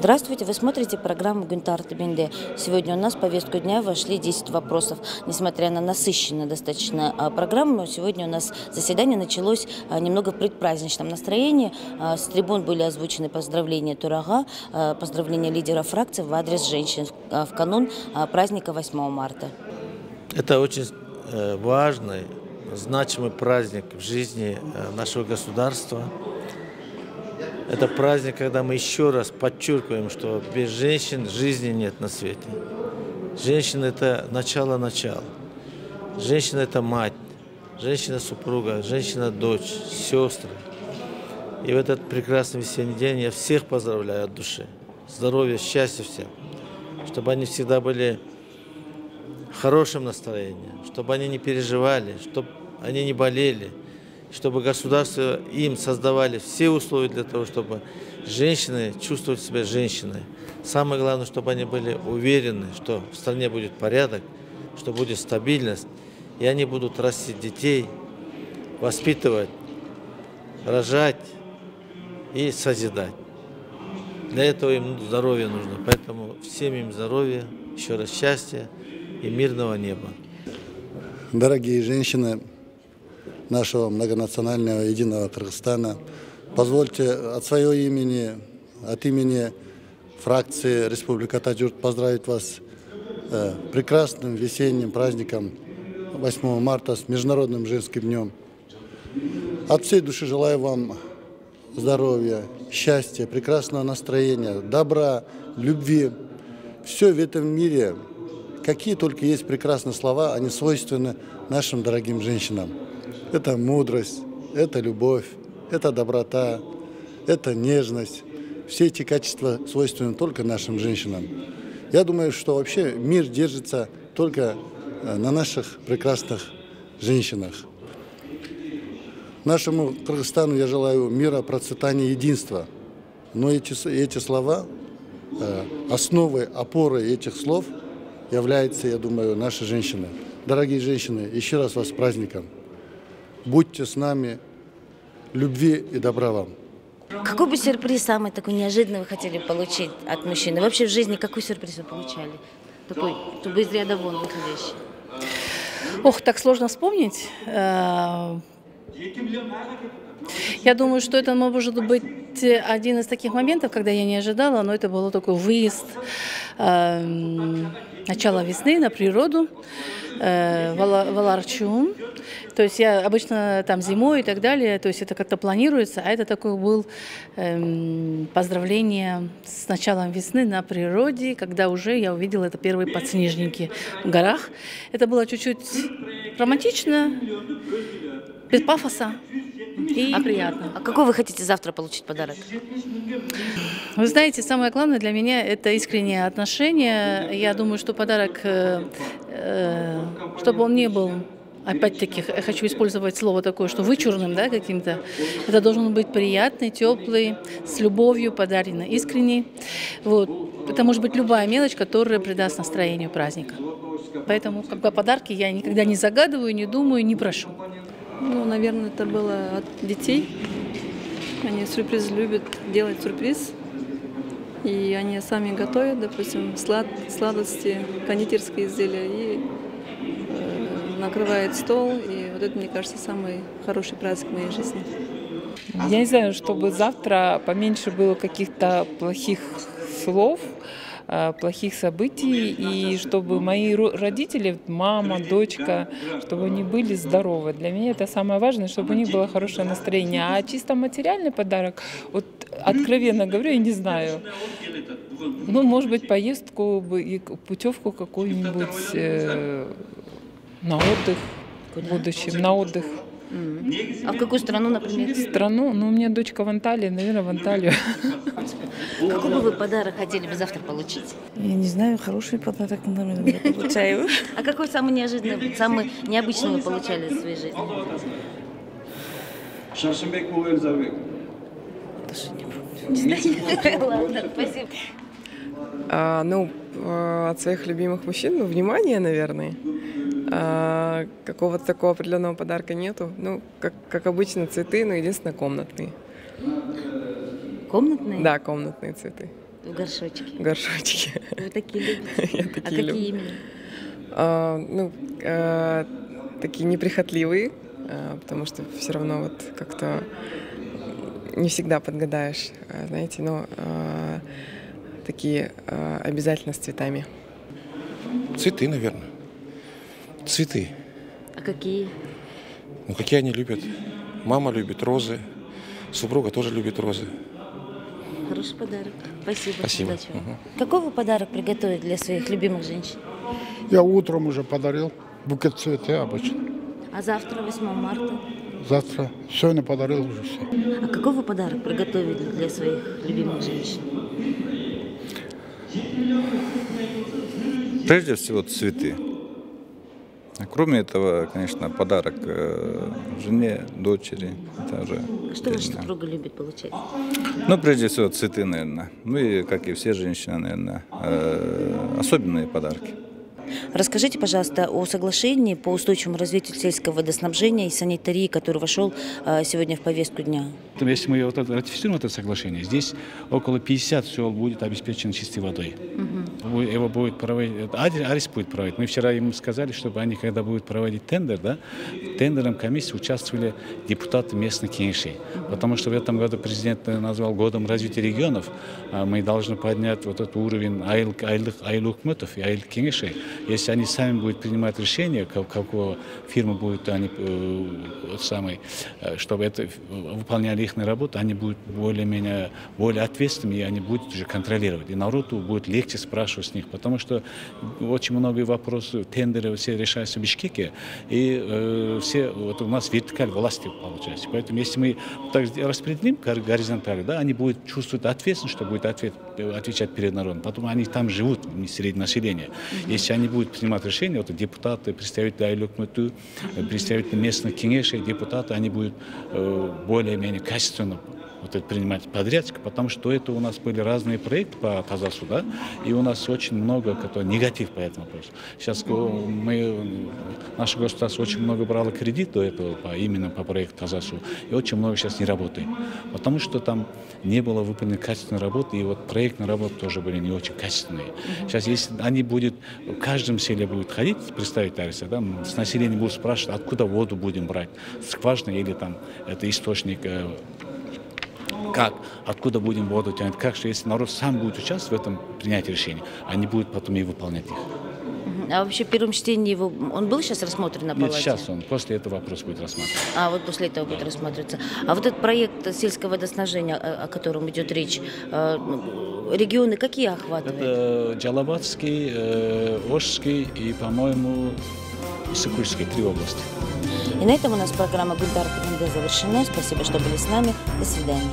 Здравствуйте, вы смотрите программу «Гюнтар Тебенде». Сегодня у нас в повестку дня вошли 10 вопросов. Несмотря на насыщенную достаточно программу, сегодня у нас заседание началось немного в предпраздничном настроении. С трибун были озвучены поздравления Турага, поздравления лидеров фракций в адрес женщин в канун праздника 8 марта. Это очень важный, значимый праздник в жизни нашего государства. Это праздник, когда мы еще раз подчеркиваем, что без женщин жизни нет на свете. Женщина – это начало-начал. Женщина – это мать, женщина-супруга, женщина-дочь, сестры. И в этот прекрасный весенний день я всех поздравляю от души. Здоровья, счастья всем. Чтобы они всегда были в хорошем настроении, чтобы они не переживали, чтобы они не болели. Чтобы государство им создавали все условия для того, чтобы женщины чувствовали себя женщиной. Самое главное, чтобы они были уверены, что в стране будет порядок, что будет стабильность, и они будут растить детей, воспитывать, рожать и созидать. Для этого им здоровье нужно, поэтому всем им здоровья, еще раз счастья и мирного неба. Дорогие женщины нашего многонационального единого Кыргызстана, позвольте от своего имени, от имени фракции Республика Таджурт поздравить вас прекрасным весенним праздником 8 марта с Международным женским днем. От всей души желаю вам здоровья, счастья, прекрасного настроения, добра, любви. Все в этом мире, какие только есть прекрасные слова, они свойственны нашим дорогим женщинам. Это мудрость, это любовь, это доброта, это нежность. Все эти качества свойственны только нашим женщинам. Я думаю, что вообще мир держится только на наших прекрасных женщинах. Нашему Кыргызстану я желаю мира, процветания, единства. Но эти слова, основой, опорой этих слов являются, я думаю, наши женщины. Дорогие женщины, еще раз вас с праздником. Будьте с нами, любви и добра вам. Какой бы сюрприз самый такой неожиданный вы хотели получить от мужчины? Вообще в жизни какой сюрприз вы получали? Такой, чтобы из ряда вон выходящий. Ох, так сложно вспомнить. Я думаю, что это может быть один из таких моментов, когда я не ожидала, но это был такой выезд начала весны на природу, Валарчун. То есть я обычно там зимой и так далее, то есть это как-то планируется, а это такой был поздравление с началом весны на природе, когда уже я увидела это первые подснежники в горах. Это было чуть-чуть романтично, без пафоса и приятно. А какой вы хотите завтра получить подарок? Вы знаете, самое главное для меня – это искреннее отношение. Я думаю, что подарок, чтобы он не был, опять-таки, я хочу использовать слово такое, что вычурным, да, каким-то. Это должен быть приятный, теплый, с любовью подаренный, искренний. Вот. Это может быть любая мелочь, которая придаст настроению праздника. Поэтому, когда подарки, я никогда не загадываю, не думаю, не прошу. Ну, наверное, это было от детей. Они сюрприз любят делать сюрприз. И они сами готовят, допустим, сладости, кондитерские изделия. И накрывают стол. И вот это, мне кажется, самый хороший праздник в моей жизни. Я не знаю, чтобы завтра поменьше было каких-то плохих слов, плохих событий, и чтобы мои родители, мама, дочка, чтобы они были здоровы. Для меня это самое важное, чтобы у них было хорошее настроение. А чисто материальный подарок, вот откровенно говорю, я не знаю. Ну, может быть, поездку и путевку какую-нибудь на отдых в будущем, на отдых. А в какую страну, например? Страну? Ну, у меня дочка в Анталии, наверное, в Анталию. Какой бы вы подарок хотели бы завтра получить? Я не знаю, хороший подарок, наверное, я получаю. А какой самый неожиданный, самый необычный вы получали в своей жизни? Даже не помню. Ладно, спасибо. От своих любимых мужчин, внимание, наверное. Какого-то такого определенного подарка нету. Ну, как обычно, цветы, но единственное, комнатные. Комнатные? Да, комнатные цветы. В горшочке. В горшочке. Вы такие любите? Я такие какие люблю. именно? Такие неприхотливые, потому что все равно вот как-то не всегда подгадаешь, знаете, но такие обязательно с цветами. Цветы, наверное. Цветы. А какие? Ну, какие они любят. Мама любит розы, супруга тоже любит розы. Хороший подарок. Спасибо. Спасибо. Удачи вам. Какой вы подарок приготовили для своих любимых женщин? Я утром уже подарил букет цветов обычно. А завтра, 8 марта? Завтра сегодня подарил уже все. А какой вы подарок приготовили для своих любимых женщин? Прежде всего цветы. А кроме этого, конечно, подарок жене, дочери. Это уже Что ваша супруга любит получать? Ну, прежде всего, цветы, наверное. Ну и, как и все женщины, наверное, особенные подарки. Расскажите, пожалуйста, о соглашении по устойчивому развитию сельского водоснабжения и санитарии, который вошел сегодня в повестку дня. Если мы ратифицируем это соглашение, здесь около 50 сел будет обеспечено чистой водой. Его будет проводить, Арис будет проводить. Мы вчера им сказали, чтобы они, когда будут проводить тендер, да, в тендерном комиссии участвовали депутаты местных кенешей. Потому что в этом году президент назвал годом развития регионов. Мы должны поднять вот этот уровень айлукметов и айлкенешей. Если они сами будут принимать решение, какого фирмы будут они, чтобы это выполняли их работу, они будут более ответственными, и они будут уже контролировать. И народу будет легче спрашивать с них, потому что очень много вопросов, тендеры все решаются в Бишкеке, и все, вот у нас вертикаль власти получается. Поэтому если мы так распределим горизонтально, да, они будут чувствовать ответственность, что будет отвечать перед народом. Потом они там живут, среди населения. Если они будут принимать решения, вот депутаты, представители айлукмету, представители местных кенешей, депутаты, они будут более-менее качественно вот это принимать подрядчика, потому что это у нас были разные проекты по Тазасу, да, и у нас очень много негатив по этому вопросу. Сейчас наше государство очень много брало кредит до этого именно по проекту Тазасу, и очень много сейчас не работает, потому что там не было выполнено качественной работы, и вот проектные работы тоже были не очень качественные. Сейчас, если они будут, в каждом селе будут ходить, представить Ариса, да, с населением будут спрашивать, откуда воду будем брать, скважина или там это источник, как, откуда будем воду тянуть, как, что если народ сам будет участвовать в этом принятии решений, они будут потом и выполнять их. А вообще в первом чтении он был сейчас рассмотрен на палате? Нет, сейчас после этого вопрос будет рассматриваться. А вот после этого будет рассматриваться. А вот этот проект сельского водоснабжения, о котором идет речь, регионы какие охватывают? Это Джалабадский, Ошский и, по-моему, Иссыкульский, 3 области. И на этом у нас программа «Гунтар ТБНД» завершена. Спасибо, что были с нами. До свидания.